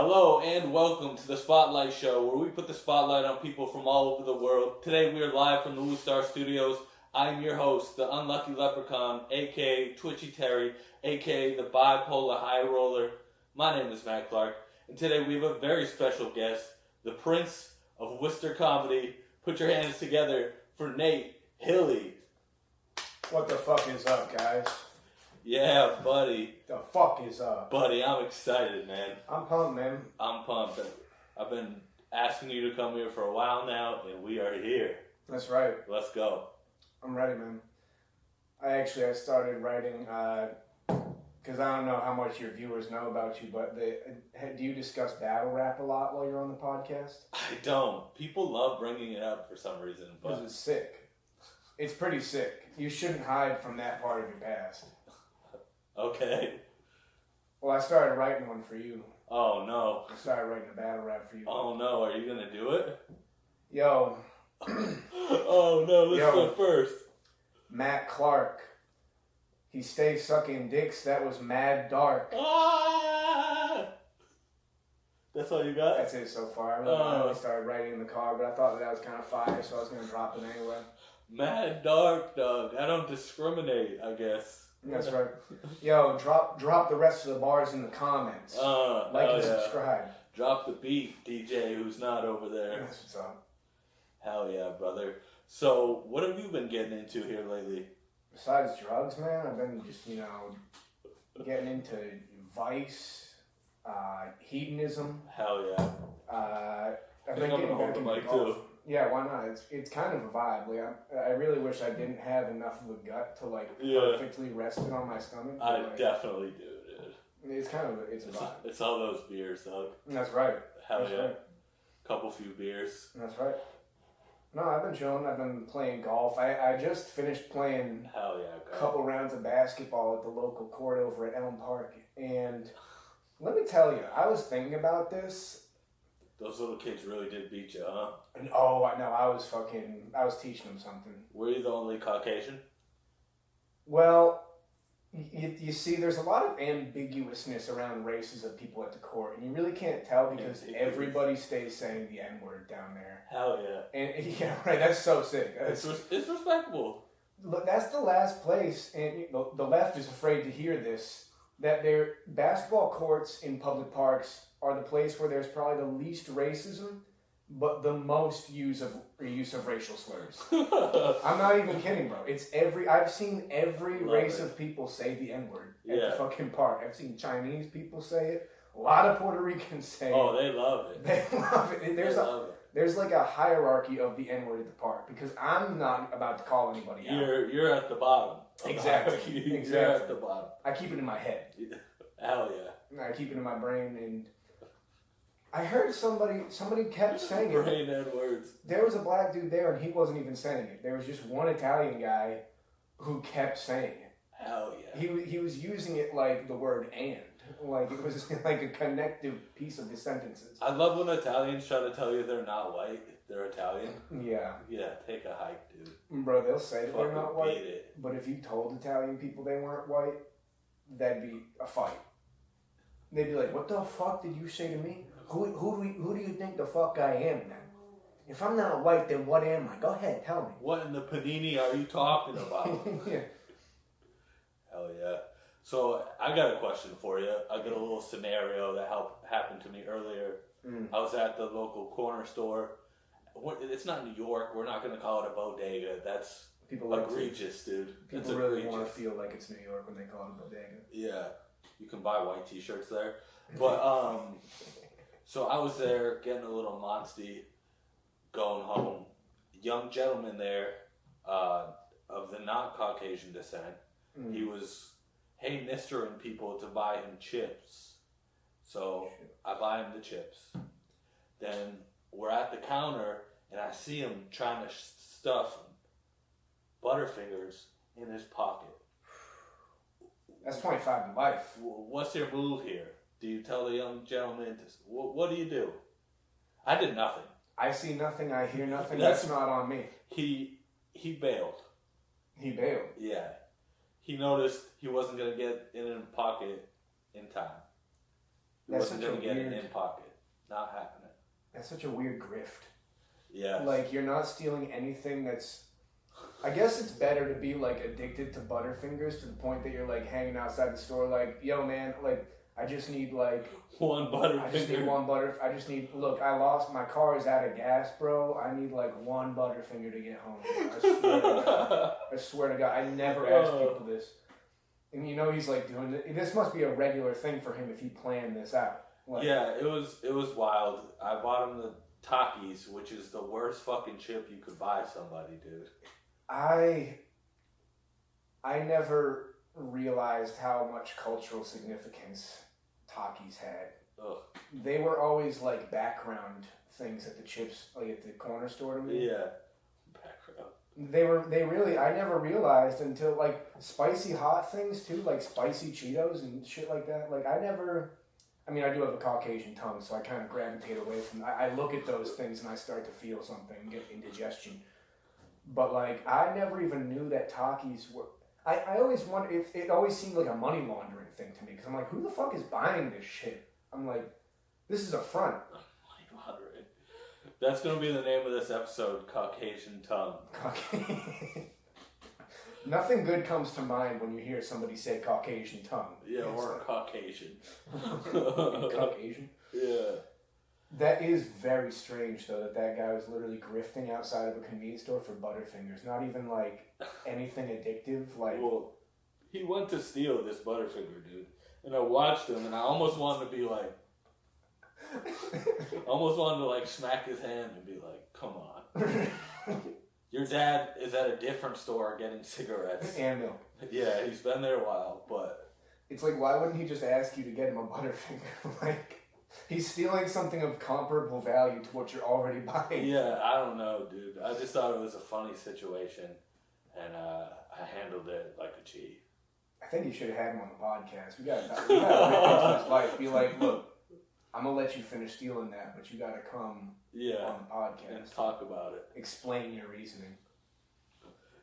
Hello and welcome to the Spotlight Show, where we put the spotlight on people from all over the world. Today we are live from the Woo Star Studios. I'm your host, the Unlucky Leprechaun, aka Twitchy Terry, aka the Bipolar High Roller. My name is Matt Clark, and today we have a very special guest, the Prince of Worcester Comedy. Put your hands together for Nate Hilli. What the fuck is up, guys? Yeah, buddy. The fuck is up? Buddy, I'm excited, man. I'm pumped, man. I'm pumped. I've been asking you to come here for a while now, and we are here. That's right. Let's go. I'm ready, man. I started writing, because I don't know how much your viewers know about you, but do you discuss battle rap a lot while you're on the podcast? I don't. People love bringing it up for some reason. Because it's sick. It's pretty sick. You shouldn't hide from that part of your past. Okay. Well, I started writing one for you. Oh, no. I started writing a battle rap for you. Oh, no. Are you going to do it? Yo. Oh, no. Let's go first. Matt Clark. He stays sucking dicks. That was mad dark. Ah! That's all you got? That's it so far. I only started writing in the car, but I thought that was kind of fire, so I was going to drop it anyway. Mad dark, Doug. I don't discriminate, I guess. That's right. Yo, drop the rest of the bars in the comments. Like and subscribe. Drop the beat, DJ, who's not over there. That's what's up. Hell yeah, brother. So, what have you been getting into here lately? Besides drugs, man, I've been just, getting into vice, hedonism. Hell yeah. I've been getting back into golf. Too. Yeah, why not? It's kind of a vibe. I really wish I didn't have enough of a gut to perfectly rest it on my stomach. I definitely do, dude. It's kind of it's a vibe. It's all those beers, Doug. That's right. Hell yeah. Right. Couple few beers. That's right. No, I've been chilling. I've been playing golf. I just finished playing a couple rounds of basketball at the local court over at Elm Park. And let me tell you, I was thinking about this. Those little kids really did beat you, huh? And, I was teaching them something. Were you the only Caucasian? Well, you see, there's a lot of ambiguousness around races of people at the court, and you really can't tell because everybody stays saying the N-word down there. Hell yeah. And yeah, right, that's so sick. It's respectable. Look, that's the last place, and the left is afraid to hear this, that their basketball courts in public parks are the place where there's probably the least racism, but the most use of racial slurs. I'm not even kidding, bro. I've seen every race of people say the N-word at the fucking park. I've seen Chinese people say it. A lot of Puerto Ricans say it. Oh, they love it. They love it. There's like a hierarchy of the N-word at the park because I'm not about to call anybody out. You're at the bottom. Exactly. You're at the bottom. I keep it in my head. Hell yeah. I keep it in my brain, and I heard somebody kept saying it. Brain N-words. There was a black dude there, and he wasn't even saying it. There was just one Italian guy who kept saying it. Hell yeah. He was using it like the word "and," like it was like a connective piece of the sentences. I love when Italians try to tell you they're not white. They're Italian. Yeah. Yeah, take a hike, dude. Bro, they'll say that they're not white, it. But if you told Italian people they weren't white, that'd be a fight. They'd be like, "What the fuck did you say to me? Who do you think the fuck I am then? If I'm not white, then what am I? Go ahead, tell me." What in the panini are you talking about? Yeah. Hell yeah. So I got a question for you. I got a little scenario that happened to me earlier. I was at the local corner store. It's not New York. We're not going to call it a bodega. That's egregious, dude. People really want to feel like it's New York when they call it a bodega. Yeah. You can buy white t-shirts there. But, so I was there getting a little monsty, going home. Young gentleman there, of the not Caucasian descent. He was, hey, mistering people to buy him chips. So I buy him the chips. Then we're at the counter, and I see him trying to stuff Butterfingers in his pocket. That's 25 to life. What's your move here? Do you tell the young gentleman to... What do you do? I did nothing. I see nothing. I hear nothing. That's not on me. He bailed. He bailed? Yeah. He noticed he wasn't going to get in his pocket in time. He wasn't going to get an in pocket. Not happening. That's such a weird grift. Yeah. Like, you're not stealing anything that's... I guess it's better to be, like, addicted to Butterfingers to the point that you're, like, hanging outside the store, like, yo, man, like, I just need, like... one Butterfinger. I just need one I just need... Look, my car is out of gas, bro. I need, like, one Butterfinger to get home. I swear to God. I never ask people this. And you know he's, like, doing it. This must be a regular thing for him if he planned this out. Like, yeah, it was wild. I bought him the Takis, which is the worst fucking chip you could buy somebody, dude. I never realized how much cultural significance Takis had. Ugh. They were always like background things at the chips, like at the corner store to me. Yeah, background. They really, I never realized until like spicy hot things too, like spicy Cheetos and shit like that. Like I do have a Caucasian tongue, so I kind of gravitate away from. I look at those things and I start to feel something, get indigestion. But like I never even knew that Takis were. I always wonder if it always seemed like a money laundering thing to me because I'm like, who the fuck is buying this shit? I'm like, this is a front. Money laundering. That's gonna be the name of this episode: Caucasian tongue. Nothing good comes to mind when you hear somebody say Caucasian tongue. Yeah, or Caucasian. Caucasian. Yeah. That is very strange, though, that guy was literally grifting outside of a convenience store for Butterfingers. Not even, like, anything addictive. Like, well, he went to steal this Butterfinger, dude. And I watched him, and I almost wanted to be like... almost wanted to, like, smack his hand and be like, come on. Your dad is at a different store getting cigarettes. And milk. Yeah, he's been there a while, but... It's like, why wouldn't he just ask you to get him a Butterfinger? Like... He's stealing something of comparable value to what you're already buying. Yeah, I don't know, dude. I just thought it was a funny situation, and I handled it like a G. I think you should have had him on the podcast. We gotta rip into his life. Be like, look, I'm gonna let you finish stealing that, but you gotta come on the podcast and talk about it. Explain your reasoning.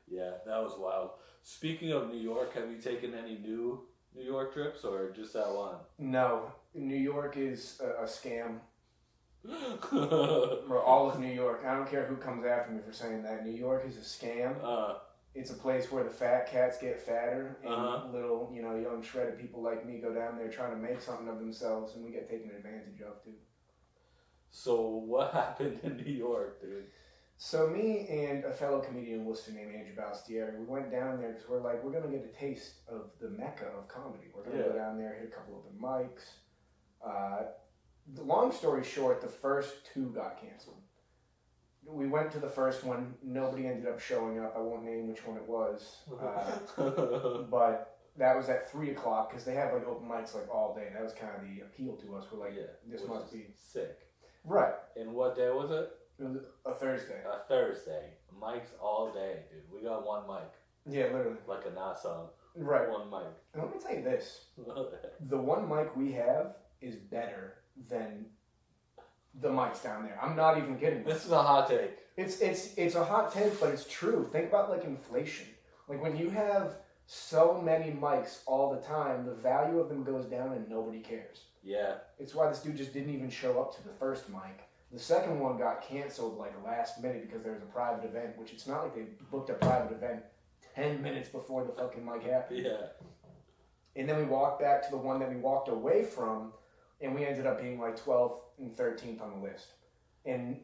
Yeah, that was wild. Speaking of New York, have you taken any New York trips or just that one? No. New York is a scam. Or all of New York. I don't care who comes after me for saying that. New York is a scam. It's a place where the fat cats get fatter and little, young shredded people like me go down there trying to make something of themselves and we get taken advantage of too. So what happened in New York, dude? So me and a fellow comedian in Worcester named Andrew Bastieri, we went down there because we're like, we're going to get a taste of the mecca of comedy. We're going to go down there, hit a couple open mics. The long story short, the first two got canceled. We went to the first one. Nobody ended up showing up. I won't name which one it was. But that was at 3 o'clock because they have like open mics like all day. That was kind of the appeal to us. We're like, this must be sick. Right. And what day was it? It was a Thursday. A Thursday. Mics all day, dude. We got one mic. Yeah, literally. Like a Nas song. Right. One mic. And let me tell you this. The one mic we have is better than the mics down there. I'm not even kidding. This is a hot take. It's a hot take, but it's true. Think about like inflation. Like when you have so many mics all the time, the value of them goes down and nobody cares. Yeah. It's why this dude just didn't even show up to the first mic. The second one got canceled like last minute because there was a private event, which it's not like they booked a private event 10 minutes before the fucking mic happened. Yeah. And then we walked back to the one that we walked away from, and we ended up being like 12th and 13th on the list. And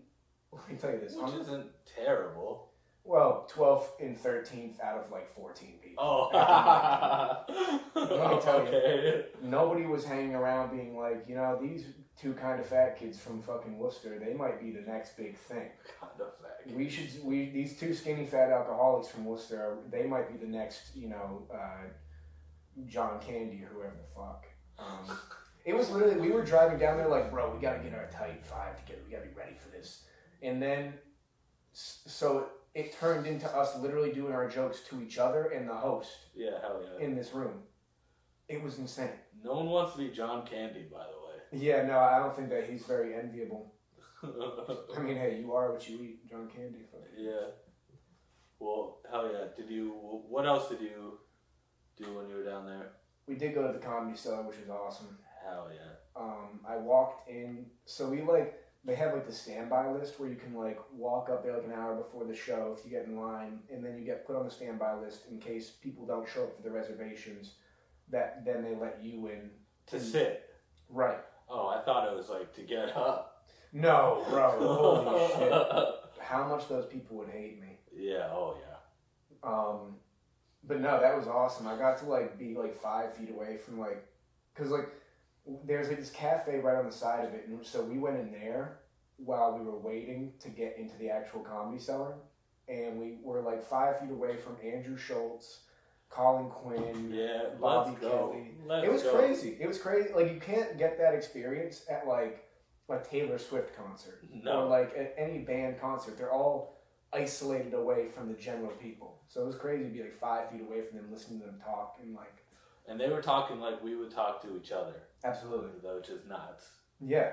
let me tell you this. Which isn't terrible. Well, 12th and 13th out of like 14 people. Oh. Let me tell you, nobody was hanging around being like, these two kind of fat kids from fucking Worcester, they might be the next big thing. Kind of fat kids. These two skinny fat alcoholics from Worcester, they might be the next, John Candy or whoever the fuck. It was literally, we were driving down there like, bro, we gotta get our tight five together. We gotta be ready for this. And then, so it turned into us literally doing our jokes to each other and the host. Yeah, hell yeah. In this room. It was insane. No one wants to be John Candy, by the way. Yeah, no, I don't think that he's very enviable. I mean, hey, you are what you eat, John Candy. Yeah. Well, hell yeah. What else did you do when you were down there? We did go to the Comedy Cellar, which was awesome. Hell yeah. I walked in, so they have like the standby list where you can like walk up there like an hour before the show if you get in line, and then you get put on the standby list in case people don't show up for the reservations. That then they let you in to sit. Right. Oh, I thought it was like to get up. No, bro. Holy shit. How much those people would hate me. Yeah. Oh yeah. But no, that was awesome. I got to like be like 5 feet away from like, cause like there's like this cafe right on the side of it, and so we went in there while we were waiting to get into the actual Comedy Cellar, and we were like 5 feet away from Andrew Schultz, Colin Quinn, Bobby Kelly. It was crazy. It was crazy. Like you can't get that experience at like a Taylor Swift concert or like at any band concert. They're all isolated away from the general people. So it was crazy to be like 5 feet away from them, listening to them talk and like. And they were talking like we would talk to each other. Absolutely. Which is nuts. Yeah.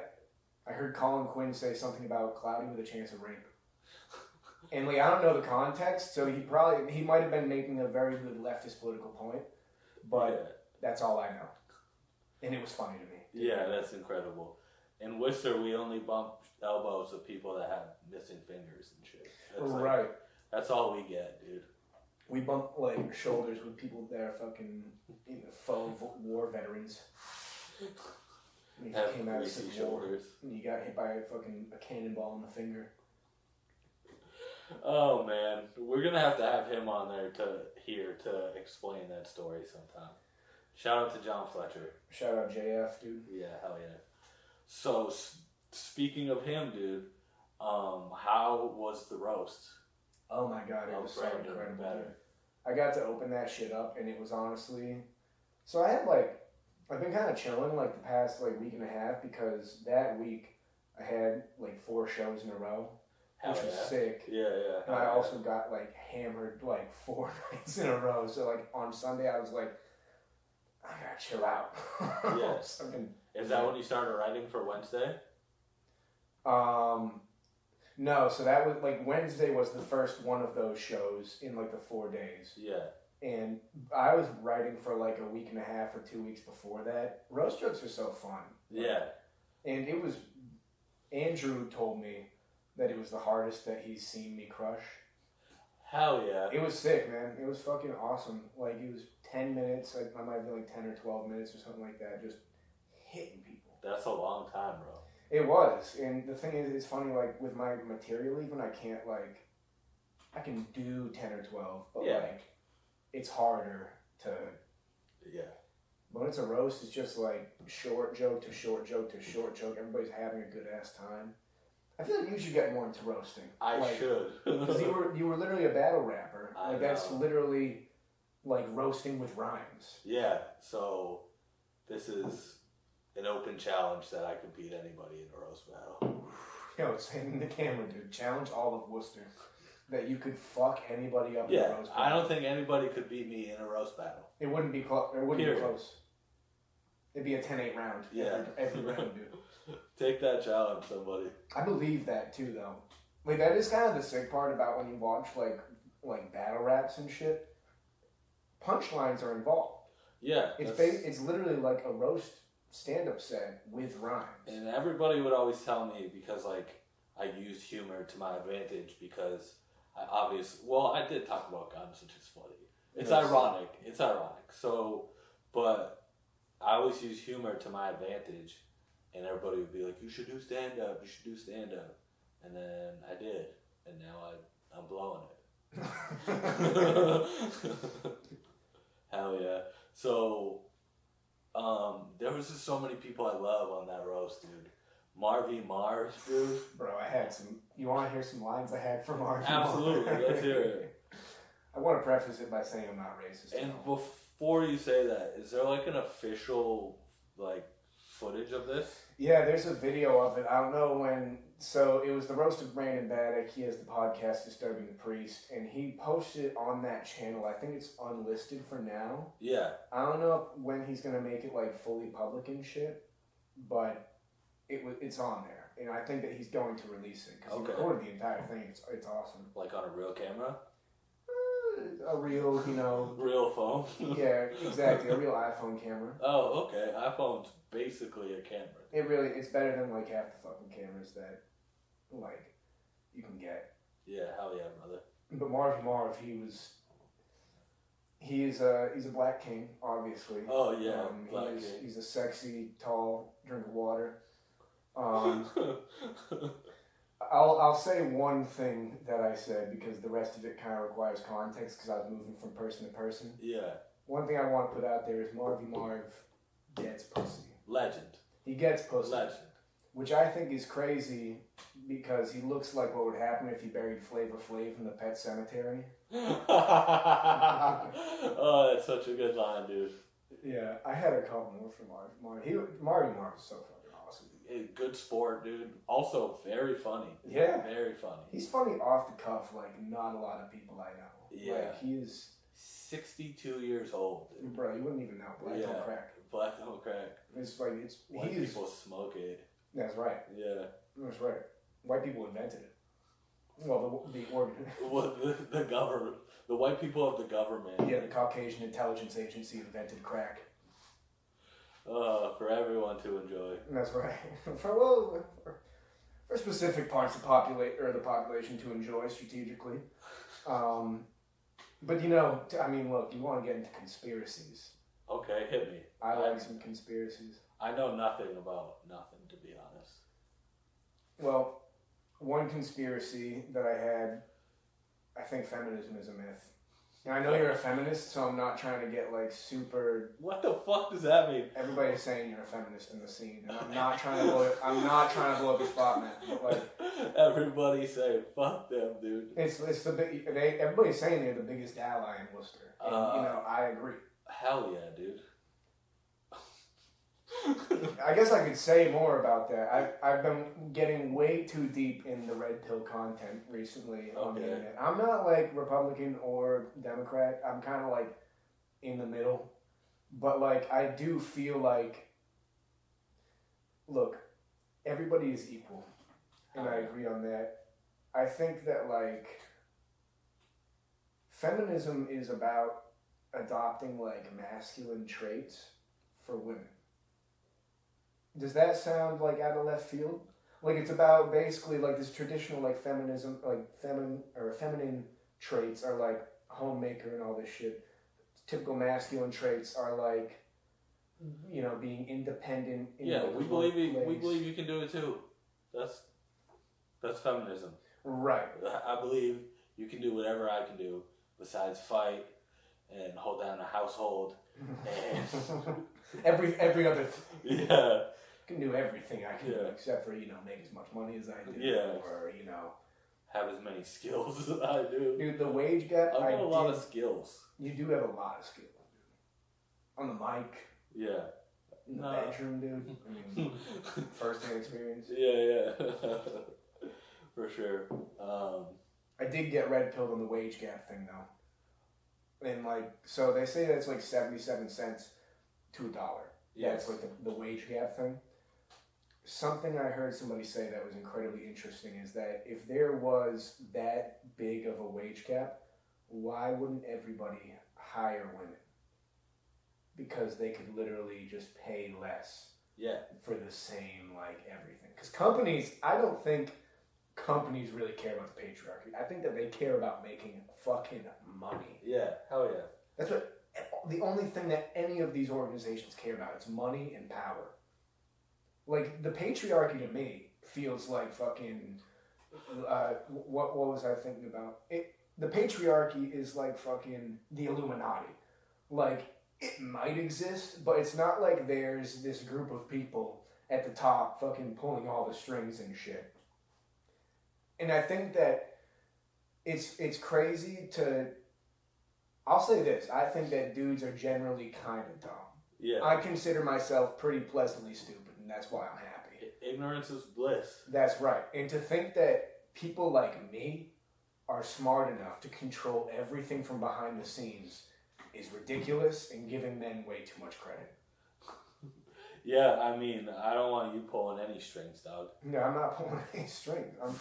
I heard Colin Quinn say something about Cloudy with a Chance of Rape. And like I don't know the context, so he might have been making a very good leftist political point, but that's all I know. And it was funny to me. Yeah, that's incredible. In Worcester, we only bump elbows of people that have missing fingers and shit. That's right. That's all we get, dude. We bump like shoulders with people that are fucking faux war veterans. You came out of Civil War and you got hit by a cannonball in the finger. Oh man, we're gonna have to have him on there to explain that story sometime. Shout out to John Fletcher. Shout out JF, dude. Yeah, hell yeah. So speaking of him, dude, how was the roast? Oh my god, it was so incredible. I got to open that shit up, and it was honestly. So I've been kind of chilling like the past week and a half because that week I had 4 shows in a row. Which was sick. Yeah. And I also got hammered 4 nights in a row. So on Sunday I was like, I gotta chill out. Yeah. Is that when you started writing for Wednesday? No. So that was Wednesday was the first one of those shows in the 4 days. Yeah. And I was writing for a week and a half or 2 weeks before that. Roast jokes are so fun. Yeah. And it was, Andrew told me that it was the hardest that he's seen me crush. Hell yeah. It was sick, man. It was fucking awesome. It was 10 minutes. I might have been 10 or 12 minutes or something like that, just hitting people. That's a long time, bro. It was. And the thing is, it's funny, with my material even, I can't, I can do 10 or 12, but, it's harder to... Yeah. When it's a roast, it's just, short joke to short joke to short joke. Everybody's having a good-ass time. I feel like you should get more into roasting. I should. Because you were literally a battle rapper. That's literally roasting with rhymes. Yeah. So this is an open challenge that I could beat anybody in a roast battle. Yo, say in the camera, dude. Challenge all of Worcester that you could fuck anybody up in a roast battle. I don't think anybody could beat me in a roast battle. It wouldn't be close. It wouldn't be close. It'd be a 10-8 round. Yeah. Every round, dude. Take that challenge, somebody. I believe that too, though. That is kind of the sick part about when you watch battle raps and shit. Punchlines are involved. Yeah, it's literally like a roast stand-up set with rhymes. And everybody would always tell me because I use humor to my advantage because I did talk about guns, which is funny. It's ironic. It's ironic. So, but I always use humor to my advantage. And everybody would be like, you should do stand-up, you should do stand-up. And then I did. And now I'm blowing it. Hell yeah. So, there was just so many people I love on that roast, dude. Marvy Mars, dude. Bro, I had some... You want to hear some lines I had for Marvy? Absolutely, let's hear it. I want to preface it by saying I'm not racist. And before you say that, is there an official, footage of this? Yeah, there's a video of it. I don't know when. So it was the roast of Brandon Baddock. He has the podcast Disturbing the Priest, and he posted it on that channel. I think it's unlisted for now. Yeah. I don't know when he's gonna make it fully public and shit, but it's on there, and I think that he's going to release it because he recorded the entire thing. It's awesome. On a real camera? a real, Real phone. yeah, exactly, a real iPhone camera. Oh, okay. iPhone's basically a camera. It's better than like half the fucking cameras that like you can get. Yeah, hell yeah, brother. But Marv, he's a black king, obviously. Oh yeah, black king. He's a sexy, tall drink of water. I'll say one thing that I said because the rest of it kind of requires context because I was moving from person to person. Yeah. One thing I want to put out there is Marv gets pussy. Legend. He gets pussy. Legend. Which I think is crazy because he looks like what would happen if you buried Flavor Flav in the Pet Cemetery. Oh, that's such a good line, dude. Yeah, I had a couple more for Marv. Marv is so fucking awesome. Good sport, dude. Also, very funny. Yeah. Very funny. He's funny off the cuff, like not a lot of people I know. Yeah. Like, he is 62 years old, dude. Bro, you wouldn't even know. Black don't crack. Black don't crack. It's like, White people smoke it. That's right. Yeah. That's right. White people invented it. Well, the organ. Well, the government. The white people of the government. Yeah, the Caucasian Intelligence Agency invented crack. For everyone to enjoy. That's right. For specific parts of the population to enjoy strategically. But look, you want to get into conspiracies. Okay, hit me. I like some conspiracies. I know nothing about nothing, to be honest. Well, one conspiracy that I had, I think feminism is a myth. And I know you're a feminist, so I'm not trying to get like super. What the fuck does that mean? Everybody's saying you're a feminist in the scene, and I'm not trying to blow it. I'm not trying to blow up your spot, man. But like, everybody's saying fuck them, dude. It's the big. Everybody's saying they're the biggest ally in Worcester, and I agree. Hell yeah, dude. I guess I could say more about that. I've been getting way too deep in the red pill content recently on the internet. I'm not like Republican or Democrat. I'm kind of like in the middle. But like I do feel like, look, everybody is equal. And I agree on that. I think that like feminism is about adopting like masculine traits for women. Does that sound like out of left field? Like it's about basically like this traditional like feminism, like feminine traits are like homemaker and all this shit. Typical masculine traits are like, being independent. We believe you can do it too. That's feminism. Right. I believe you can do whatever I can do besides fight and hold down a household and every other yeah. I can do everything I can do except for, make as much money as I do. Yeah. Or, have as many skills as I do. Dude, the wage gap. I've got a lot of skills. You do have a lot of skills, dude. On the mic. Yeah. In the bedroom, dude. I mean, first-hand experience. Yeah. For sure. I did get red pilled on the wage gap thing, though. And, so they say that it's 77 cents to $1. Yeah, it's the wage gap thing. Something I heard somebody say that was incredibly interesting is that if there was that big of a wage gap, why wouldn't everybody hire women? Because they could literally just pay less for the same, everything. Because I don't think companies really care about the patriarchy. I think that they care about making fucking money. Yeah, hell yeah. That's what the only thing that any of these organizations care about. It's money and power. The patriarchy to me feels like fucking. What was I thinking about? The patriarchy is like fucking the Illuminati. It might exist, but it's not like there's this group of people at the top fucking pulling all the strings and shit. And I think that it's crazy to. I'll say this. I think that dudes are generally kind of dumb. Yeah. I consider myself pretty pleasantly stupid, and that's why I'm happy. Ignorance is bliss. That's right. And to think that people like me are smart enough to control everything from behind the scenes is ridiculous and giving men way too much credit. Yeah, I mean, I don't want you pulling any strings, dog. No, I'm not pulling any strings. I'm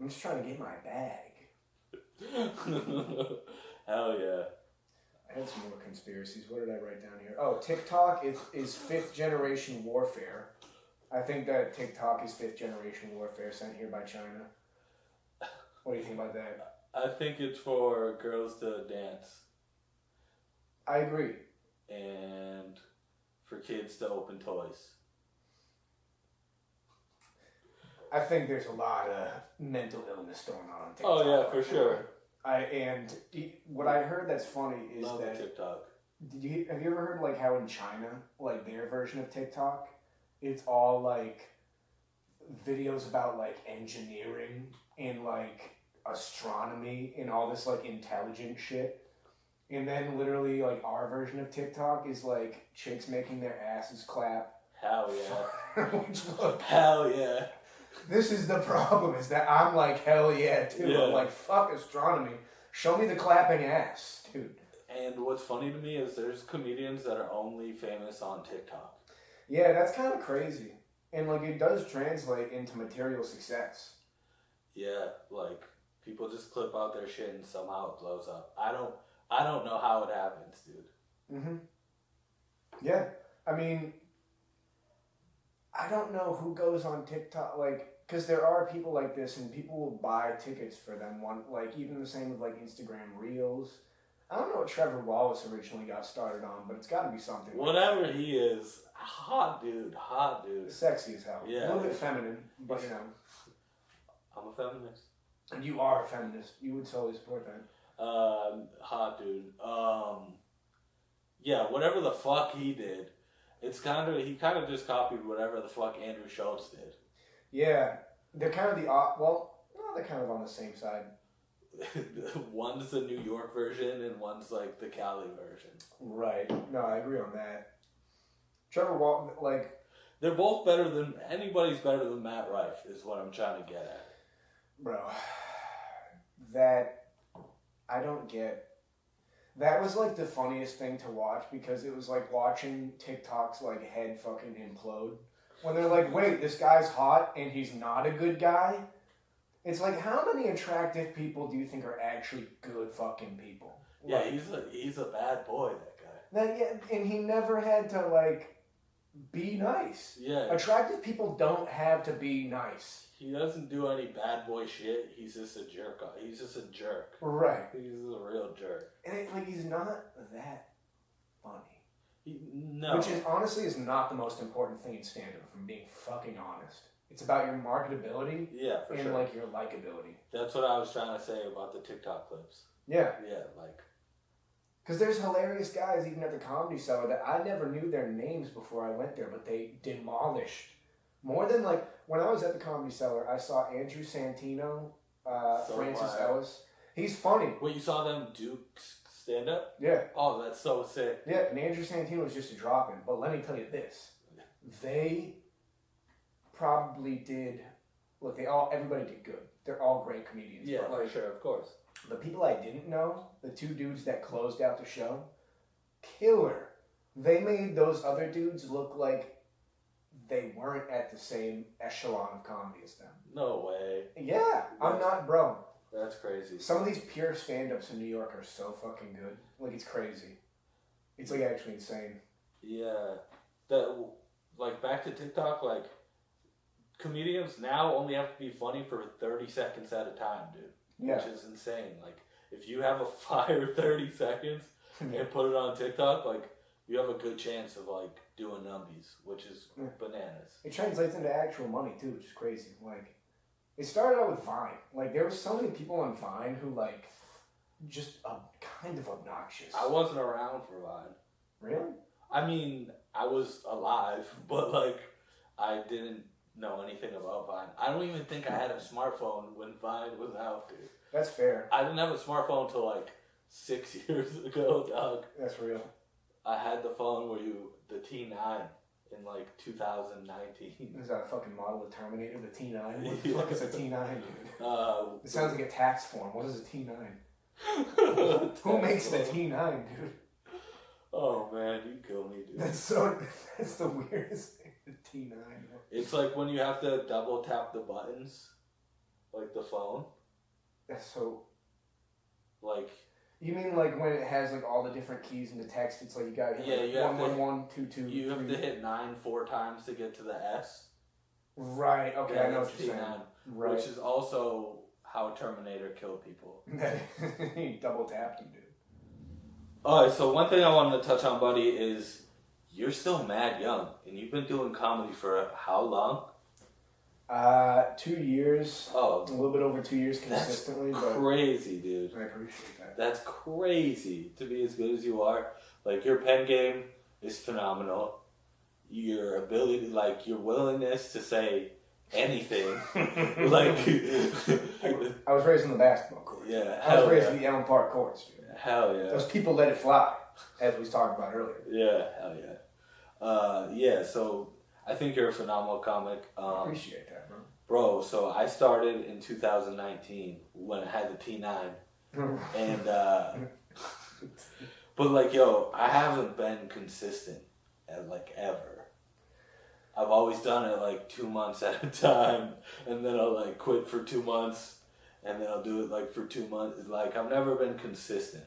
just trying to get my bag. Hell yeah. I had some more conspiracies. What did I write down here? Oh, TikTok is fifth generation warfare. I think that TikTok is fifth generation warfare sent here by China. What do you think about that? I think it's for girls to dance. I agree. And for kids to open toys. I think there's a lot of mental illness going on TikTok. Oh yeah, for sure. What I heard that's funny is Love that TikTok. have you ever heard like how in China, like their version of TikTok, it's all like videos about like engineering and like astronomy and all this like intelligent shit. And then literally like our version of TikTok is like chicks making their asses clap. Hell yeah. Which look, hell yeah. this is the problem, is that I'm like, hell yeah, too. Yeah. I'm like, fuck astronomy. Show me the clapping ass, dude. And what's funny to me is there's comedians that are only famous on TikTok. Yeah, that's kind of crazy. And like, it does translate into material success. Yeah, like people just clip out their shit and somehow it blows up. I don't know how it happens, dude. Mm-hmm. Yeah. I mean, I don't know who goes on TikTok, like, because there are people like this, and people will buy tickets for them. Like, even the same with, like, Instagram Reels. I don't know what Trevor Wallace originally got started on, but it's got to be something. Whatever he is, hot dude. Sexy as hell. Yeah. A little bit feminine, but, you know. I'm a feminist. And you are a feminist. You would totally support that. Hot dude. Yeah, whatever the fuck he did, he kind of just copied whatever the fuck Andrew Schultz did. Yeah, they're kind of they're kind of on the same side. One's the New York version and one's like the Cali version. Right. No, I agree on that. Trevor Wallace, like, they're both anybody's better than Matt Rife is what I'm trying to get at. bro, that I don't get. That was like the funniest thing to watch, because it was like watching TikTok's like head fucking implode. When they're like, wait, this guy's hot and he's not a good guy? It's like, how many attractive people do you think are actually good fucking people? Yeah, Like, he's a bad boy, that guy. and he never had to like be nice. Yeah. Attractive people don't have to be nice. He doesn't do any bad boy shit. He's just a jerk. He's just a jerk. Right. He's a real jerk. And he's not that funny. No. Which is honestly not the most important thing in stand-up, if I'm being fucking honest. It's about your marketability and sure. Like your likability. That's what I was trying to say about the TikTok clips. Yeah. Yeah, like. Because there's hilarious guys even at the Comedy Cellar that I never knew their names before I went there, but they demolished. More than like, when I was at the Comedy Cellar, I saw Andrew Santino, Francis Ellis. He's funny. Wait, you saw them do stand-up? Yeah. Oh, that's so sick. Yeah, and Andrew Santino was just a drop-in. But let me tell you this. They probably did... Look, everybody did good. They're all great comedians. Yeah, but for sure, of course. The people I didn't know, the two dudes that closed out the show, killer. They made those other dudes look like they weren't at the same echelon of comedy as them. No way. Yeah, I'm not, bro. That's crazy. Some of these pure stand-ups in New York are so fucking good. Like, it's crazy. It's, like, actually insane. Yeah. Like, back to TikTok, like, comedians now only have to be funny for 30 seconds at a time, dude. Yeah. Which is insane. Like, if you have a fire 30 seconds and put it on TikTok, like, you have a good chance of, like, doing numbies, which is bananas. It translates into actual money, too, which is crazy. Like, it started out with Vine. Like, there were so many people on Vine who, like, just kind of obnoxious. I wasn't around for Vine. Really? I mean, I was alive, but, like, I didn't know anything about Vine. I don't even think I had a smartphone when Vine was out, dude. That's fair. I didn't have a smartphone until, like, 6 years ago, dog. That's real. I had the phone the T9 in, like, 2019. Is that a fucking model of Terminator, the T9? What the fuck is a T9, dude? It sounds like a tax form. What is a T9? Who makes the T9, dude? Oh, man, you kill me, dude. That's the weirdest thing, the T9. It's like when you have to double tap the buttons, like the phone. That's so... Like, You mean like when it has like all the different keys in the text? It's like you got you have 111 22. You have to hit 9 4 times to get to the S. Right. Okay, I know what you're saying. Right. Which is also how Terminator killed people. He double tapped him, dude. Alright, so one thing I wanted to touch on, buddy, is you're still mad young, and you've been doing comedy for how long? 2 years. Oh, a little bit over 2 years consistently. That's crazy, dude. I appreciate that. That's crazy to be as good as you are. Like, your pen game is phenomenal. Your ability, like, your willingness to say anything. Like, I was raised on the basketball court. Yeah, I was raised in the Elm Park courts, dude. Hell yeah. Those people let it fly, as we talked about earlier. Yeah, hell yeah. Yeah, so I think you're a phenomenal comic. I appreciate that, bro. Bro, so I started in 2019 when I had the T9. And, but like, yo, I haven't been consistent like ever. I've always done it like 2 months at a time, and then I'll like quit for 2 months, and then I'll do it like for 2 months. Like, I've never been consistent.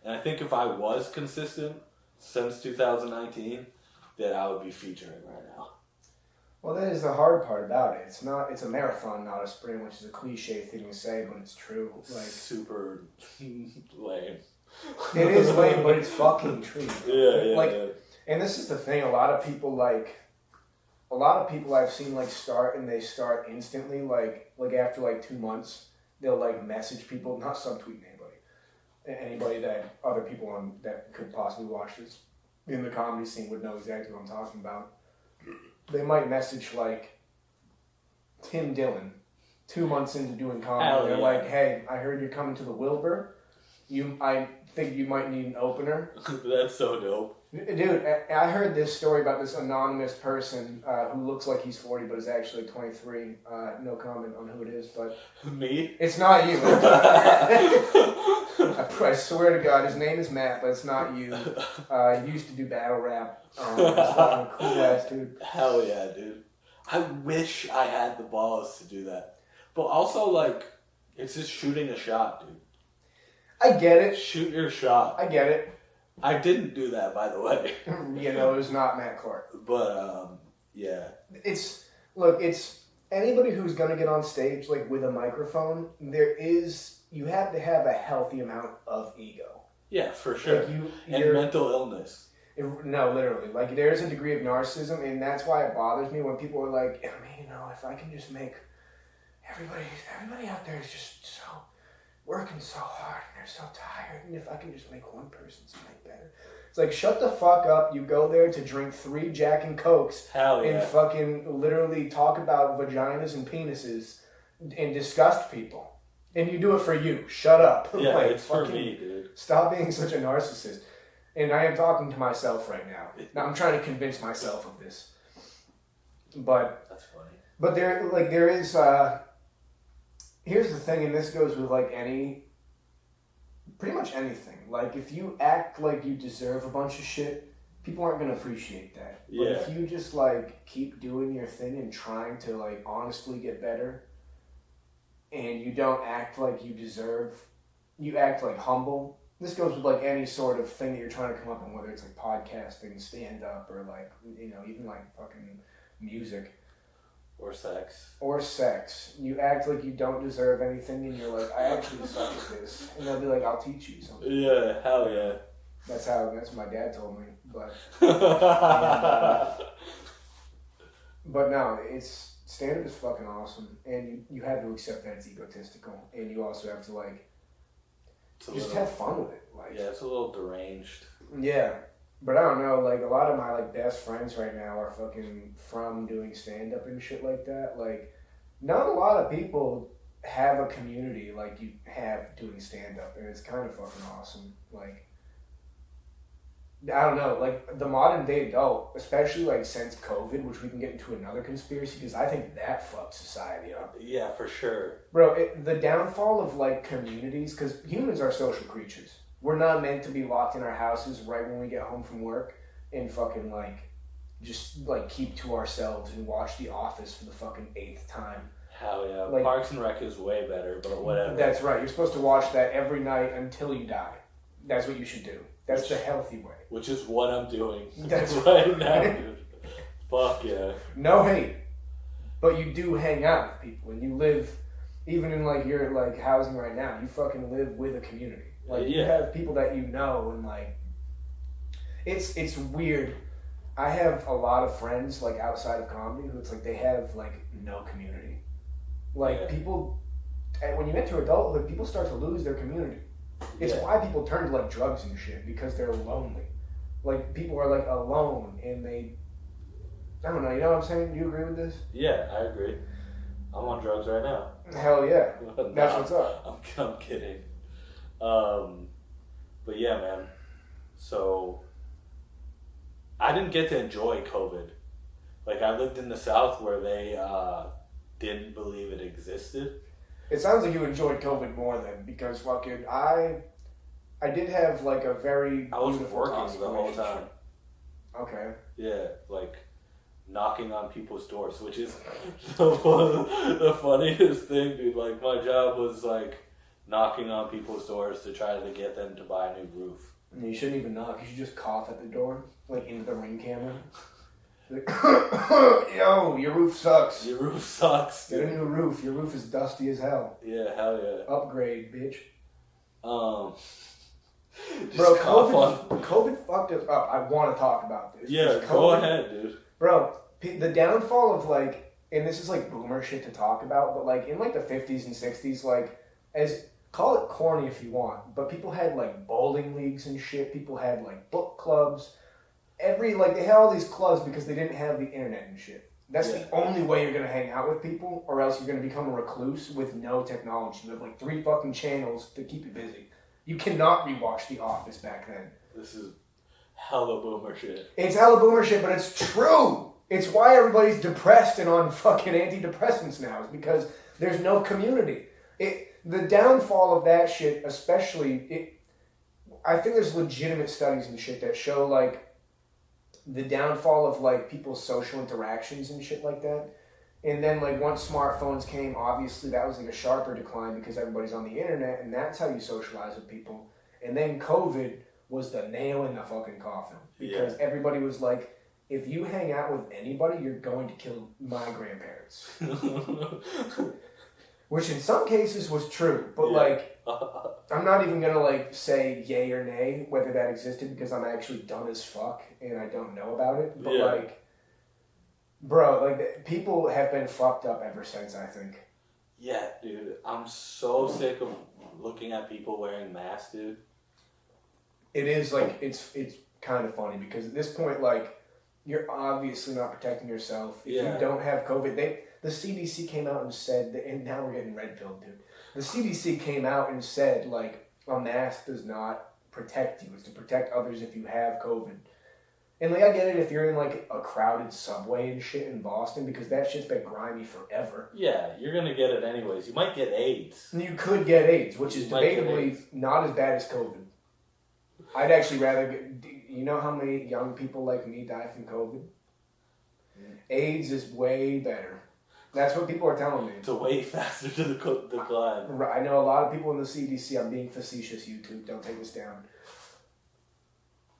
And I think if I was consistent since 2019, then I would be featuring right now. Well, that is the hard part about it. It's a marathon, not a sprint, which is a cliche thing to say, but it's true. Like, super lame. It is lame, but it's fucking true. Yeah. And this is the thing. A lot of people I've seen like start and they start instantly. Like after like 2 months, they'll like message people, not subtweet anybody that other people on that could possibly watch this in the comedy scene would know exactly what I'm talking about. They might message like Tim Dillon 2 months into doing comedy. They're like, "Hey, I heard you're coming to the Wilbur. I think you might need an opener." That's so dope. Dude, I heard this story about this anonymous person who looks like he's 40 but is actually 23. No comment on who it is, but... Me? It's not you. I swear to God, his name is Matt, but it's not you. He used to do battle rap. He's fucking cool ass, dude. Hell yeah, dude. I wish I had the balls to do that. But also, like, it's just shooting a shot, dude. I get it. Shoot your shot. I get it. I didn't do that, by the way. You know, it was not Matt Clark. But, yeah. It's anybody who's going to get on stage, like, with a microphone, you have to have a healthy amount of ego. Yeah, for sure. Like and mental illness. No, literally. Like, there's a degree of narcissism, and that's why it bothers me when people are like, I mean, you know, if I can just make everybody out there is just so working so hard and they're so tired, and if I can just make one person something better. It's like, shut the fuck up. You go there to drink 3 Jack and Cokes. Hell yeah. And fucking literally talk about vaginas and penises and disgust people. And you do it for you. Shut up. Yeah, like, it's for me, dude. Stop being such a narcissist. And I am talking to myself right now. Now I'm trying to convince myself of this. But that's funny. But there is here's the thing, and this goes with like pretty much anything. Like, if you act like you deserve a bunch of shit, people aren't gonna appreciate that. But if you just like keep doing your thing and trying to like honestly get better, and you don't act like you deserve, you act like humble. This goes with like any sort of thing that you're trying to come up with, whether it's like podcasting, stand up, or like, you know, even like fucking music. Or sex. You act like you don't deserve anything, and you're like, I actually suck at this. And they'll be like, I'll teach you something. Yeah, hell yeah. That's what my dad told me. But but no, stand-up is fucking awesome. And you have to accept that it's egotistical. And you also have to like just have fun with it. Like, yeah, it's a little deranged. Yeah. But I don't know, like, a lot of my, like, best friends right now are fucking from doing stand-up and shit like that. Like, not a lot of people have a community like you have doing stand-up, and it's kind of fucking awesome. Like, I don't know, like, the modern-day adult, especially, like, since COVID, which we can get into another conspiracy, because I think that fucked society up. Yeah, for sure. Bro, the downfall of, like, communities, because humans are social creatures. We're not meant to be locked in our houses right when we get home from work and fucking, like, just, like, keep to ourselves and watch The Office for the fucking 8th time. Hell yeah. Like, Parks and Rec is way better, but whatever. That's right. You're supposed to watch that every night until you die. That's what you should do. That's the healthy way. Which is what I'm doing That's right now, dude. Fuck yeah. No hate. But you do hang out with people, and you live, even in like your like housing right now, you fucking live with a community. Like you have people that you know, and like it's weird. I have a lot of friends like outside of comedy who it's like they have like no community. Like people, when you enter adulthood, people start to lose their community. It's why people turn to like drugs and shit, because they're lonely. Like people are like alone, and they, I don't know. You know what I'm saying? Do you agree with this? Yeah, I agree. I'm on drugs right now. Hell yeah. That's what's up. I'm kidding. But yeah, man. So I didn't get to enjoy COVID. Like I lived in the South where they didn't believe it existed. It sounds like you enjoyed COVID more then, because fucking I did have like a very I was working the whole time. Okay. Yeah, like knocking on people's doors, which is the funniest thing, dude. Like my job was like knocking on people's doors to try to get them to buy a new roof. You shouldn't even knock. You should just cough at the door, like into the Ring camera. Like, yo, your roof sucks. Your roof sucks. Get a new roof. Your roof is dusty as hell. Yeah, hell yeah. Upgrade, bitch. Bro, COVID fucked us up. I want to talk about this. Yeah, go ahead, dude. Bro, the downfall of like, and this is like boomer shit to talk about, but like in like the 50s and 60s, like call it corny if you want, but people had like bowling leagues and shit. People had like book clubs. They had all these clubs because they didn't have the internet and shit. That's the only way you're gonna hang out with people, or else you're gonna become a recluse with no technology. You have like 3 fucking channels to keep you busy. You cannot rewatch The Office back then. This is hella boomer shit. It's hella boomer shit, but it's true. It's why everybody's depressed and on fucking antidepressants now, is because there's no community. The downfall of that shit, especially, I think there's legitimate studies and shit that show like the downfall of like people's social interactions and shit like that. And then like once smartphones came, obviously that was like a sharper decline because everybody's on the internet, and that's how you socialize with people. And then COVID was the nail in the fucking coffin, because everybody was like, if you hang out with anybody, you're going to kill my grandparents. Which in some cases was true, but like, I'm not even gonna like say yay or nay whether that existed, because I'm actually dumb as fuck and I don't know about it. But like, bro, like people have been fucked up ever since, I think. Yeah, dude. I'm so sick of looking at people wearing masks, dude. It is like, it's kind of funny because at this point, like, you're obviously not protecting yourself. If you don't have COVID, the CDC came out and said that, and now we're getting red pilled, dude. The CDC came out and said, like, a mask does not protect you. It's to protect others if you have COVID. And, like, I get it if you're in, like, a crowded subway and shit in Boston, because that shit's been grimy forever. Yeah, you're going to get it anyways. You might get AIDS. You could get AIDS, which is debatably not as bad as COVID. I'd actually rather get... You know how many young people like me die from COVID? AIDS is way better. That's what people are telling me. It's a way faster to the decline. I know a lot of people in the CDC. I'm being facetious, YouTube. Don't take us down.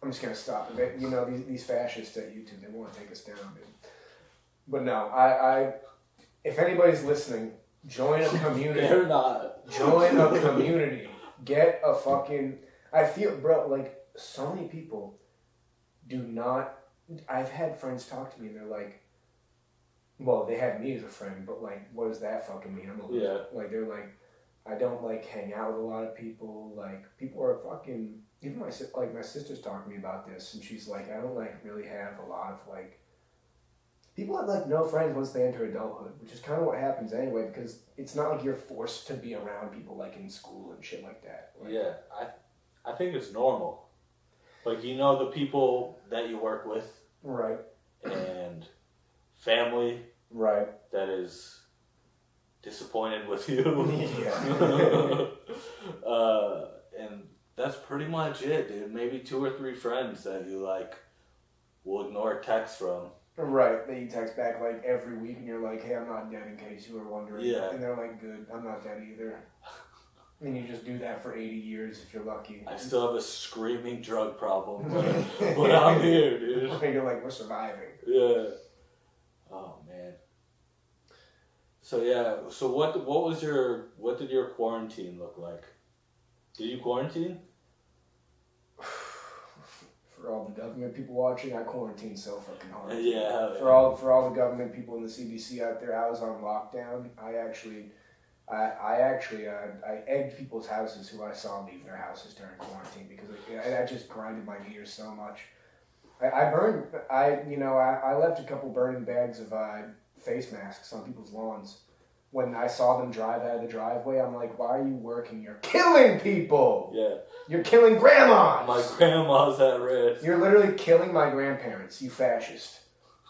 I'm just going to stop it. You know, these fascists at YouTube, they want to take us down, dude. But no, if anybody's listening, join a community. They're not. Join a community. Get a fucking... I feel, bro, like, so many people do not... I've had friends talk to me and they're like, well, they had me as a friend, but like, what does that fucking mean? I'm a loser. Yeah. Like, they're like, I don't like hang out with a lot of people. Like, people are fucking... Even my sister's talking to me about this, and she's like, I don't like really have a lot of like... People have like no friends once they enter adulthood, which is kind of what happens anyway, because it's not like you're forced to be around people like in school and shit like that. Like, yeah, I think it's normal. Like, you know, the people that you work with. Right. And family. Right. That is disappointed with you. Yeah. And that's pretty much it, dude. Maybe 2 or 3 friends that you, like, will ignore texts from. Right. That you text back, like, every week, and you're like, hey, I'm not dead, in case you were wondering. Yeah. And they're like, good, I'm not dead either. And you just do that for 80 years if you're lucky. I still have a screaming drug problem, but I'm here, dude. You're like, we're surviving. Yeah. Oh man. So yeah. So what did your quarantine look like? Did you quarantine? For all the government people watching, I quarantined so fucking hard. Yeah. For all the government people in the CDC out there, I was on lockdown. I egged people's houses who I saw leave their houses during quarantine because that just grinded my gears so much. I left a couple burning bags of face masks on people's lawns. When I saw them drive out of the driveway, I'm like, why are you working? You're killing people! Yeah. You're killing grandmas! My grandma's at risk. You're literally killing my grandparents, you fascist.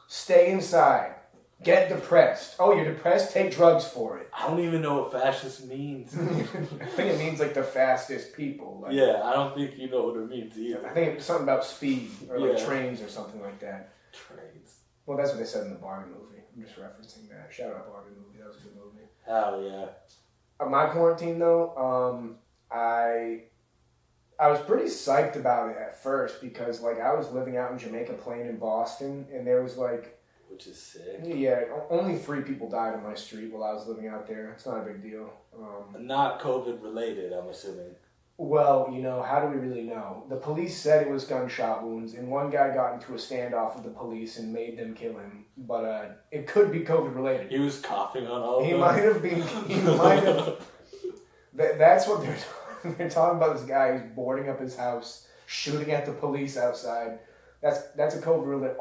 Stay inside. Get depressed. Oh, you're depressed? Take drugs for it. I don't even know what fascist means. I think it means like the fastest people. Like, yeah, I don't think you know what it means either. I think it's something about speed or like trains or something like that. Trains. Well, that's what they said in the Barbie movie. I'm just referencing that. Shout out Barbie movie. That was a good movie. Hell yeah. My quarantine though, I was pretty psyched about it at first because like I was living out in Jamaica Plain in Boston and there was like, which is sick. yeah, only 3 people died on my street while I was living out there. It's not a big deal. Not COVID related, I'm assuming. Well, how do we really know? The police said it was gunshot wounds, and one guy got into a standoff with the police and made them kill him. But it could be COVID related. He was coughing on all of them. He might have been. He might have. That's what they're talking. They're talking about. This guy who's boarding up his house, shooting at the police outside. That's a COVID related.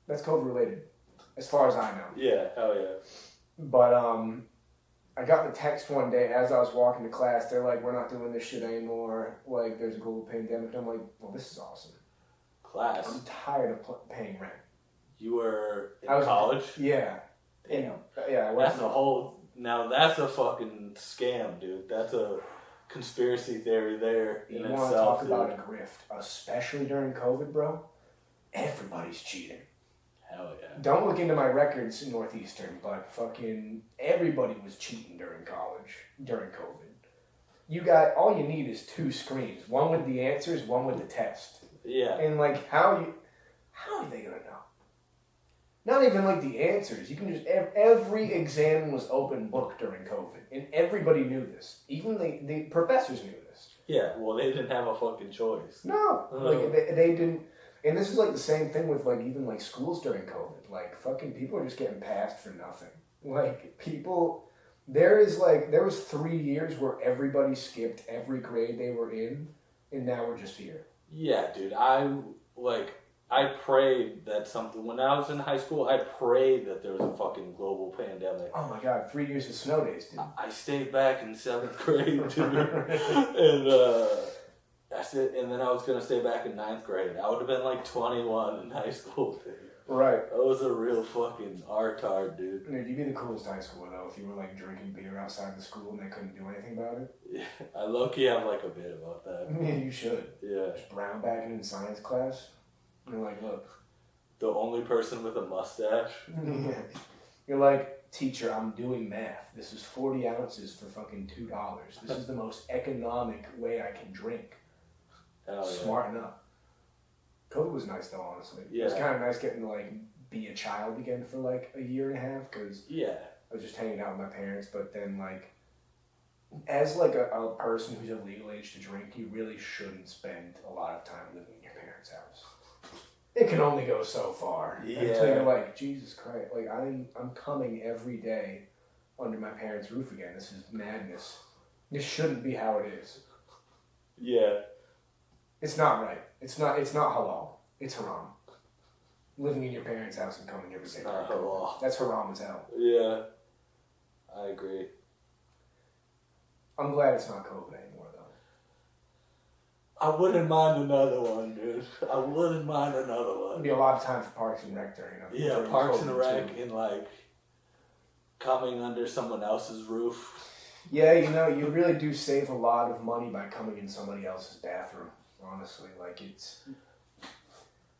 That's COVID related, as far as I know. Yeah, hell yeah. But I got the text one day as I was walking to class. They're like, "We're not doing this shit anymore. Like, there's a global pandemic." And I'm like, "Well, this is awesome." Class. I'm tired of paying rent. You were in college? Yeah. Damn. Yeah. That's a fucking scam, dude. That's a conspiracy theory there in itself. You want to talk about a grift, especially during COVID, bro? Everybody's cheating. Hell yeah. Don't look into my records in Northeastern, but fucking everybody was cheating during college, during COVID. All you need is 2 screens. One with the answers, one with the test. Yeah. And like, how are they gonna know? Not even like the answers. You can just, every exam was open book during COVID. And everybody knew this. Even the professors knew this. Yeah, well, they didn't have a fucking choice. No. Like, they didn't. And this is like the same thing with like even like schools during COVID. Like fucking people are just getting passed for nothing. Like there was 3 years where everybody skipped every grade they were in, and now we're just here. Yeah, dude. I prayed that something, when I was in high school, I prayed that there was a fucking global pandemic. Oh my god, 3 years of snow days, dude. I stayed back in 7th grade, dude. And that's it. And then I was going to stay back in 9th grade. I would have been like 21 in high school, dude. Right. I was a real fucking artard, dude. Dude, you'd be the coolest high schooler, though, if you were like drinking beer outside the school and they couldn't do anything about it. Yeah, I low-key have like a bit about that. Yeah, you should. Yeah. Just brown bagging in science class. You're like, look. The only person with a mustache. Yeah. You're like, teacher, I'm doing math. This is 40 ounces for fucking $2. This is the most economic way I can drink. Hell yeah. Smarten up. COVID was nice though, honestly. Yeah. It was kind of nice getting to like be a child again for like a year and a half because I was just hanging out with my parents. But then like, as like a person who's of legal age to drink, you really shouldn't spend a lot of time living in your parents' house. It can only go so far. Yeah. Until you're like, Jesus Christ, like I'm coming every day under my parents' roof again. This is madness. This shouldn't be how it is. Yeah. It's not right. It's not halal. It's haram. Living in your parents' house and coming every day. Not halal. That's haram as hell. Yeah. I agree. I'm glad it's not COVID anymore, though. I wouldn't mind another one, dude. I wouldn't mind another one. It'd be a lot of time for Parks and Rec during Yeah, Parks and Rec and like coming under someone else's roof. Yeah, you really do save a lot of money by coming in somebody else's bathroom. Honestly, like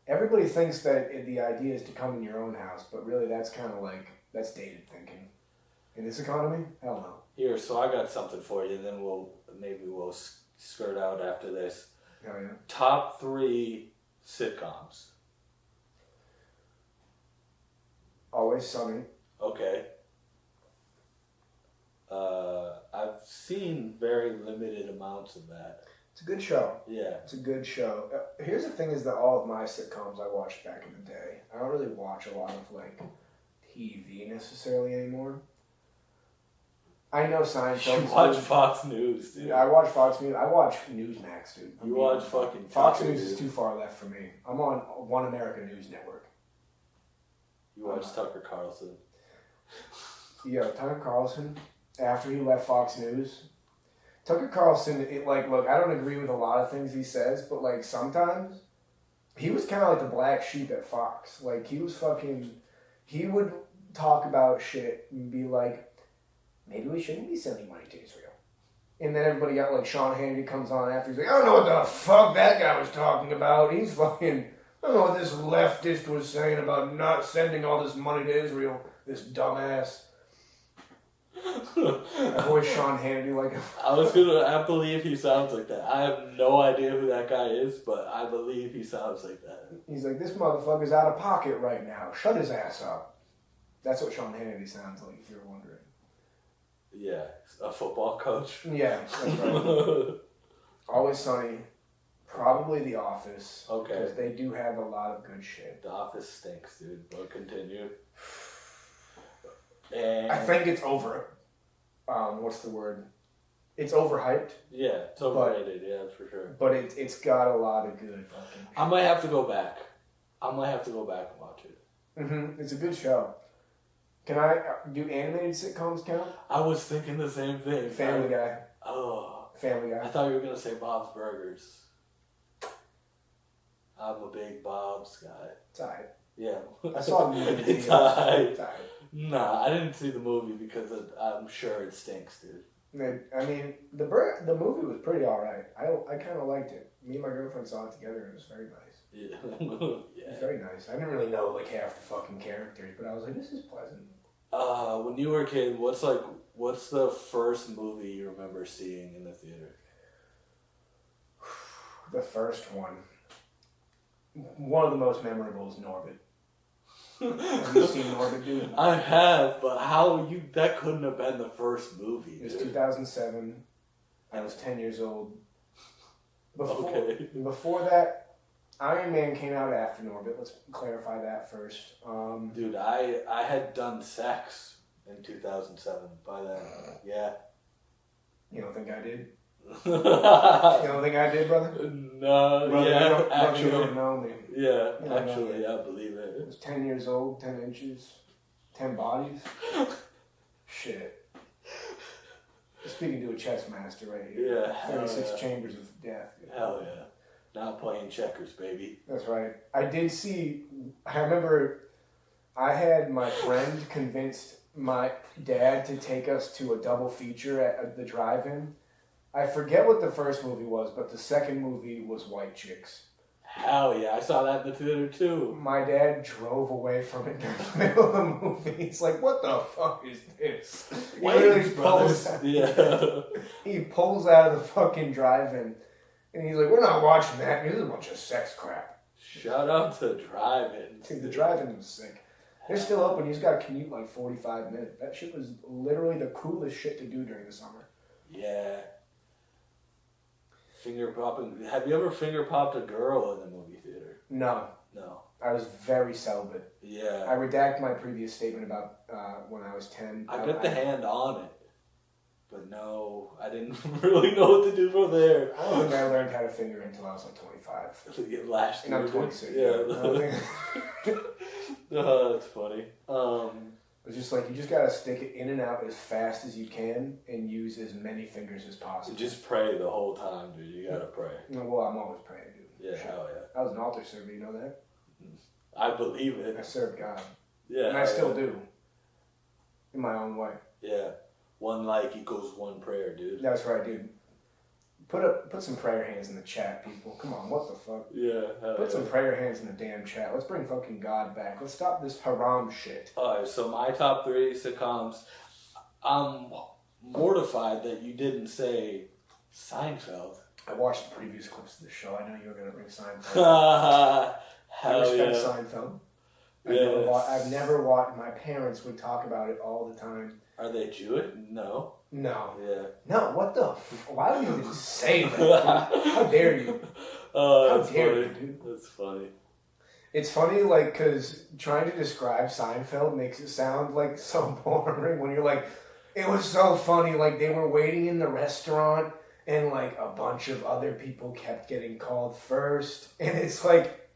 everybody thinks that the idea is to come in your own house, but really that's kind of like, that's dated thinking. In this economy? Hell no. Here, so I got something for you, and then maybe we'll skirt out after this. Hell yeah. Top 3 sitcoms. Always Sunny. Okay. I've seen very limited amounts of that. It's a good show. Yeah. It's a good show. Here's the thing is that all of my sitcoms I watched back in the day, I don't really watch a lot of, like, TV necessarily anymore. I know Seinfeld. You watch Fox News, dude. Yeah, I watch Fox News. I watch Newsmax, dude. You watch fucking Fox Tucker, News dude. is too far left for me. I'm on One America News Network. You watch Tucker Carlson. Yeah, Tucker Carlson, after he left Fox News. Tucker Carlson, look, I don't agree with a lot of things he says, but, like, sometimes he was kind of like the black sheep at Fox. Like, he would talk about shit and be like, maybe we shouldn't be sending money to Israel. And then everybody got, like, Sean Hannity comes on after, he's like, I don't know what the fuck that guy was talking about. He's fucking, I don't know what this leftist was saying about not sending all this money to Israel. This dumbass. I voice Sean Hannity like I believe he sounds like that. I have no idea who that guy is, but I believe he sounds like that. He's like, this motherfucker's out of pocket right now. Shut his ass up. That's what Sean Hannity sounds like, if you're wondering. Yeah, a football coach. Yeah, that's right. Always Sunny. Probably The Office. Okay. Because they do have a lot of good shit. The Office stinks, dude. But continue. And I think it's over. What's the word? It's overhyped. Yeah, it's overrated. Yeah, for sure. But it's got a lot of good fucking shit. I might have to go back. and watch it. It's a good show. Can I do animated sitcoms count? I was thinking the same thing. Family Guy. Oh. Family Guy. I thought you were going to say Bob's Burgers. I'm a big Bob's guy. It's alright. Yeah. I saw the movie. It's alright. It's alright. Nah, I didn't see the movie because I'm sure it stinks, dude. I mean, the movie was pretty alright. I kind of liked it. Me and my girlfriend saw it together and it was very nice. Yeah. It was very nice. I didn't really know like half the fucking characters, but I was like, this is pleasant. When you were a kid, what's the first movie you remember seeing in the theater? The first one. One of the most memorable is Norbit. Have you seen Norbit, dude? I have, but that couldn't have been the first movie. It was dude. 2007. I was 10 years old. Okay. Before that, Iron Man came out after Norbit. Let's clarify that first. Dude, I had done sex in 2007 by then. Yeah. You don't think I did? You You don't think I did, brother? No, Brother, yeah, you actually. don't know me. Yeah, You don't know actually, me. I believe it. I was 10 years old, 10 inches, 10 bodies. Shit. Speaking to a chess master right here. Yeah. 36 chambers of death. Hell yeah. Not playing checkers, baby. That's right. I remember I had my friend convinced my dad to take us to a double feature at the drive-in. I forget what the first movie was, but the second movie was White Chicks. Hell yeah, I saw that in the theater too. My dad drove away from it during the middle of the movie. He's like, what the fuck is this? He literally pulls out, he pulls out of the fucking drive-in. And he's like, we're not watching that. This is a bunch of sex crap. Shout out to drive-ins. Dude, the drive-in was sick. They're still open. You just got to commute like 45 minutes. That shit was literally the coolest shit to do during the summer. Yeah. Finger popping. Have you ever finger popped a girl in the movie theater? No. No. I was very celibate. Yeah. I redact my previous statement about when I was 10. I got the hand on it. But no, I didn't really know what to do from there. I don't think I learned how to finger until I was like 25. Last And year. I'm 26. Yeah. Oh, that's funny. It's just like, you just got to stick it in and out as fast as you can and use as many fingers as possible. Just pray the whole time, dude. You gotta pray. No, well, I'm always praying, dude. Yeah, hell yeah. I was an altar server, you know that? I believe it. I served God. Yeah. And I still do. In my own way. Yeah. One like equals one prayer, dude. That's right, dude. Put some prayer hands in the chat, people. Come on, what the fuck? Yeah. Put some prayer hands in the damn chat. Let's bring fucking God back. Let's stop this haram shit. Alright, so my top 3 sitcoms. I'm mortified that you didn't say Seinfeld. I watched the previous clips of the show. I know you were going to bring Seinfeld. I respect Seinfeld. I've never watched. My parents would talk about it all the time. Are they Jewish? No. No. Yeah. No, what the? Why would you even say that? Dude? How dare you? How dare you, dude? That's funny. It's funny, like, because trying to describe Seinfeld makes it sound, like, so boring when you're like, it was so funny, like, they were waiting in the restaurant and, like, a bunch of other people kept getting called first, and it's like,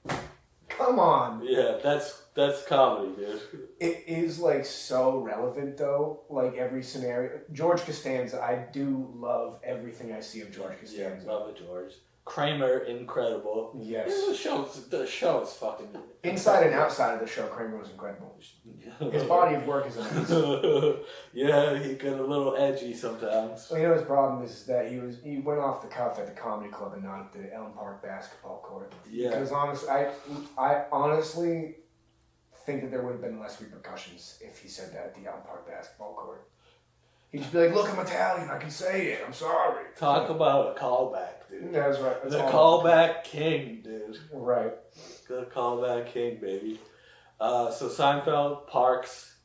come on. Yeah, that's comedy, dude. It is, like, so relevant, though, like, every scenario. George Costanza, I do love everything I see of George Costanza. Yeah, love it, George. Kramer, incredible. Yes. Yeah, the show is fucking... Inside and outside of the show, Kramer was incredible. His body of work is amazing. Yeah, he got a little edgy sometimes. Well, you know his problem is that he went off the cuff at the comedy club and not at the Elm Park basketball court. Yeah. Because honestly, I honestly think that there would have been less repercussions if he said that at the Elm Park basketball court. He'd just be like, "Look, I'm Italian. I can say it. I'm sorry." Talk about a callback, dude. That's right. That's the callback king, dude. Right. The callback king, baby. So Seinfeld, Parks,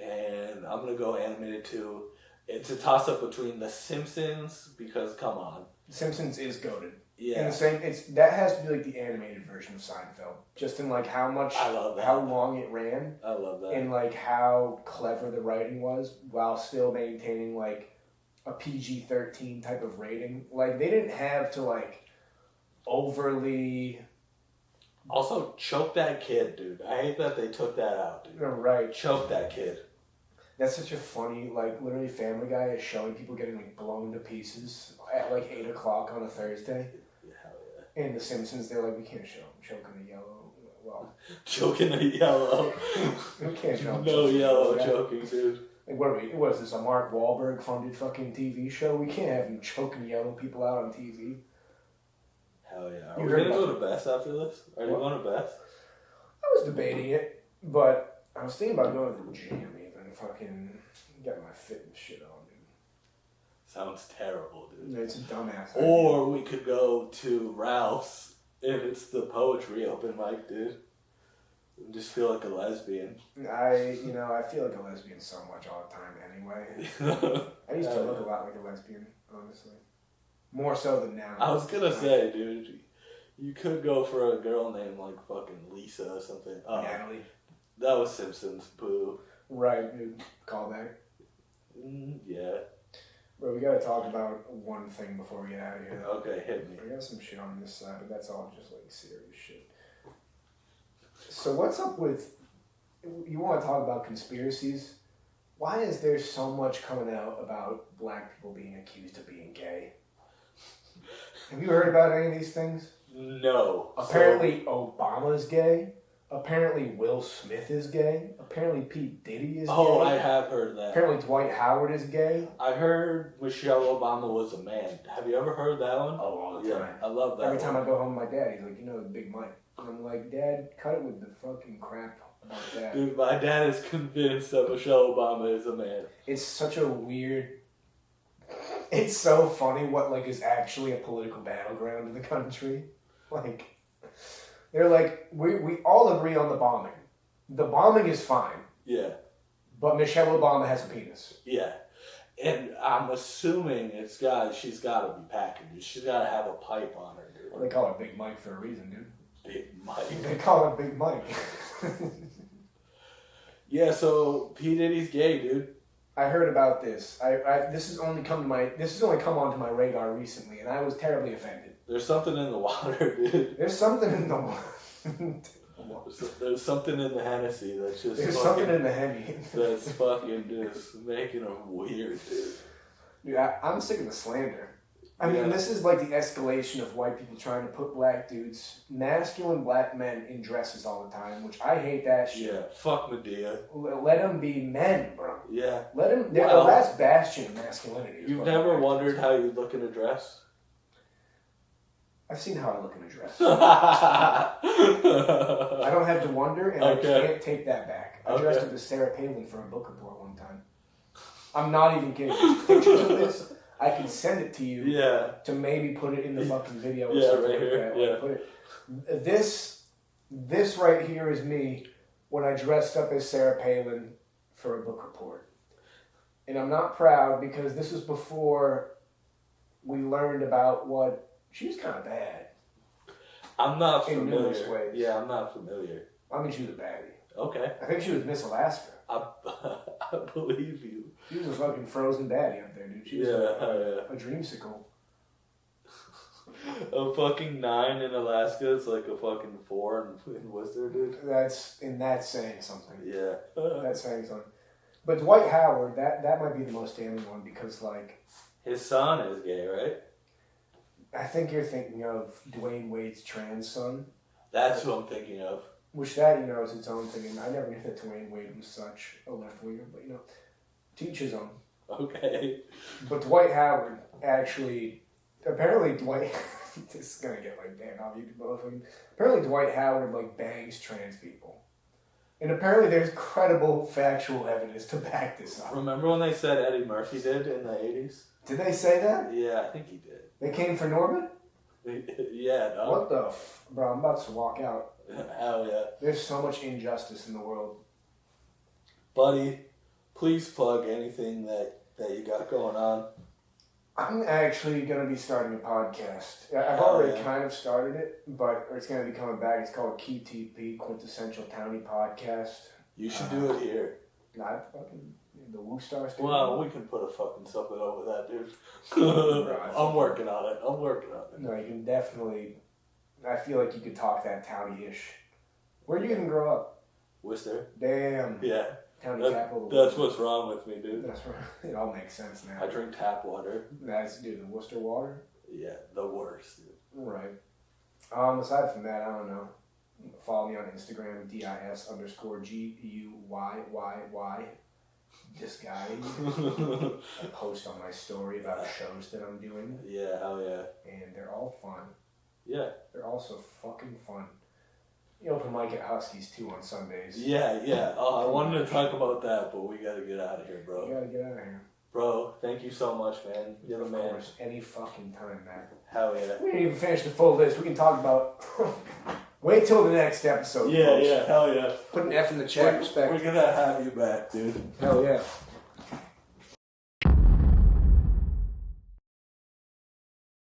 and I'm gonna go animated too. It's a toss up between The Simpsons because come on, Simpsons is goated. Yeah. And the same, that has to be like the animated version of Seinfeld, just in like how much, I love that. how long it ran, I love that, and like how clever the writing was, while still maintaining like a PG-13 type of rating. Like they didn't have to like overly. Also, choke that kid, dude. I hate that they took that out, dude. Right. Choke that kid. That's such a funny, like literally Family Guy is showing people getting like blown to pieces at like 8 o'clock on a Thursday. Hell yeah. In The Simpsons, they're like, we can't show him choking a yellow. Well, choking a yellow. We can't show him. No yellow choking, dude. Like, what is this, a Mark Wahlberg funded fucking TV show? We can't have him choking yellow people out on TV. Hell yeah. Are we going to go to Best after this? Are you going to Best? I was debating it, but I was thinking about going to the gym even. Fucking get my fitness shit on, dude. Sounds terrible, dude. It's a dumbass. Or we could go to Ralph's if it's the poetry open mic, dude. Just feel like a lesbian. I feel like a lesbian so much all the time anyway. I used to look a lot like a lesbian, honestly. More so than now. I was gonna say, dude, you could go for a girl named like fucking Lisa or something. Natalie. That was Simpsons. Boo. Right, dude. Call back. Yeah. Bro, we gotta talk about one thing before we get out of here. Though. Okay, hit me. We got some shit on this side, but that's all just like serious shit. So what's up with? You want to talk about conspiracies? Why is there so much coming out about black people being accused of being gay? Have you heard about any of these things? No. Apparently Obama's gay. Apparently Will Smith is gay. Apparently Pete Diddy is gay. Oh, I have heard that. Apparently Dwight Howard is gay. I heard Michelle Obama was a man. Have you ever heard that one? Oh, all the time. I love that Every one. time I go home with my dad, he's like, you know, the Big Mike. And I'm like, Dad, cut it with the fucking crap about that. Dude, my dad is convinced that Michelle Obama is a man. It's such a weird... It's so funny what, like, is actually a political battleground in the country. Like, they're like, we all agree on the bombing. The bombing is fine. Yeah. But Michelle Obama has a penis. Yeah. And I'm assuming she's got to be packing. She's got to have a pipe on her, dude. Well, they call her Big Mike for a reason, dude. Big Mike. They call her Big Mike. Yeah, so P. Diddy's gay, dude. I heard about this. This has only come onto my radar recently, and I was terribly offended. There's something in the water, dude. There's something in the water. There's something in the Hennessy that's just. There's something in the Henny. That's fucking just making them weird, dude. Dude, I'm sick of the slander. I mean, this is like the escalation of white people trying to put black dudes, masculine black men, in dresses all the time, which I hate that shit. Yeah, fuck Medea. Let them be men, bro. Yeah. Let them. They're the last bastion of masculinity. You've never wondered how you look in a dress? I've seen how I look in a dress. I I don't have to wonder, and Okay. I can't take that back. I dressed up as Sarah Palin for a book report one time. I'm not even kidding. There's pictures of this. I can send it to you. Yeah. To maybe put it in the fucking video. Or Yeah, something right here. Like that. Yeah. Put it. This right here is me when I dressed up as Sarah Palin for a book report. And I'm not proud because this was before we learned about what she was kind of bad. I'm not In numerous familiar. ways. Yeah, I'm not familiar. I mean, she was a baddie. Okay. I think she was Miss Alaska. I believe you. She was a fucking frozen baddie up there, dude. She was a dreamsicle. A fucking 9 in Alaska is like a fucking 4 in Worcester, dude. That's saying something. Yeah. That's saying something. But Dwight Howard, that might be the most damning one because, like, His son is gay, right? I think you're thinking of Dwayne Wade's trans son. That's who I'm thinking of. Which that, is its own thing. And I never knew that Dwayne Wade was such a left winger, but teach his own. Okay. But Dwight Howard actually, apparently Dwight, this is gonna get like banned off YouTube, motherfucker. Apparently Dwight Howard like bangs trans people. And apparently there's credible factual evidence to back this up. Remember when they said Eddie Murphy did in the 80s? Did they say that? Yeah, I think he did. They came for Norman? Yeah, no. What the bro, I'm about to walk out. Hell yeah. There's so much injustice in the world. Buddy, please plug anything that you got going on. I'm actually going to be starting a podcast. I've already kind of started it, but it's going to be coming back. It's called QTP, Quintessential Townie Podcast. You should do it here. Not fucking the Woo Star Studio. Well, we can put a fucking something over that, dude. I'm working on it. No, you can definitely. I feel like you could talk that Townie-ish. Where'd you even grow up? Worcester. Damn. Yeah. Townie capital. That's what's wrong with me, dude. That's right. It all makes sense now. I drink tap water. Dude, the Worcester water? Yeah, the worst, dude. Right. Aside from that, I don't know. Follow me on Instagram, DIS_GUYYY. This guy. I post on my story about shows that I'm doing. Yeah, hell yeah. And they're all fun. Yeah. They're also fucking fun. You open mic at Huskies too on Sundays. Yeah. Oh, I wanted to talk about that, but we gotta get out of here, bro. You gotta get out of here. Bro, thank you so much, man. You're the man. Of course, any fucking time, man. Hell yeah. We didn't even finish the full list. We can talk about. Wait till the next episode. Yeah, folks. yeah, hell yeah. Put an F in the chat, respect. We're gonna have you back, dude. Hell yeah.